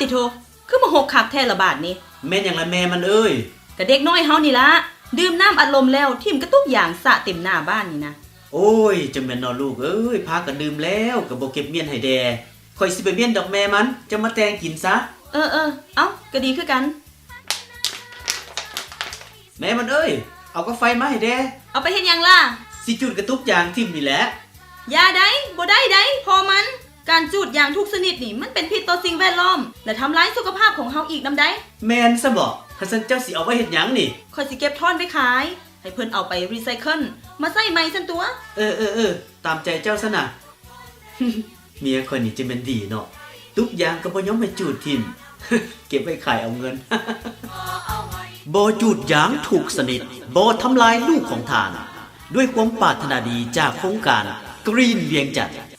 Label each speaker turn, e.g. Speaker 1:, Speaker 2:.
Speaker 1: ติโทคือมาหกคักแท้ละบาทนี้
Speaker 2: แม่นอย่างละแม่มันเอ้ย
Speaker 1: ก็เด็กน้อยเฮานี่ละดื่มน้ำอัดลมแล้วทิ่มกระตุกอย่างสะเต็มหน้าบ้านนี่นะ
Speaker 2: โอ้ยจะแม่นนอลูกเอ้ยพากันดื่มแล้วก็บ่เก็บเมียนให้แดข่อยสิไปเมียนดอกแม่มันจะมาแต่งกินซะ
Speaker 1: เอ้าก็ดีคือกัน
Speaker 2: แม่มันเอ้ยเอากาแฟมาให้แด
Speaker 1: เอาไปเฮ็ดหยังล่ะ
Speaker 2: สิจุดกระตุกยางทิ่มนี่แหละ
Speaker 1: อย่าได้บ่ได้พอมันการจูดยางทุกชนิดนี่มันเป็นพิษต่อสิ่งแวดล้อมและทำร้ายสุขภาพของเฮาอีกนำได้
Speaker 2: แม่นซะบ่คันซั่นเจ้าสิเอาไว้เฮ็ดหยังนี่
Speaker 1: ข่อยสิเก็บทอนไปขายให้เพิ่นเอาไปรีไซเคิลมาใช้ใหม่ซั่นตัว
Speaker 2: ตามใจเจ้าซะน่ะ เมียคนนี้จะแม่นดีเนาะทุกอย่างก็บ่ยอมให้จูดทิ่ม เก็บไว้ขายเอาเงิน บ่จูดยางถูกสนิทบ่ทำลายลูกของทานด้วยความปรารถนาดีจากโครงการกรีนเวียงจันทน์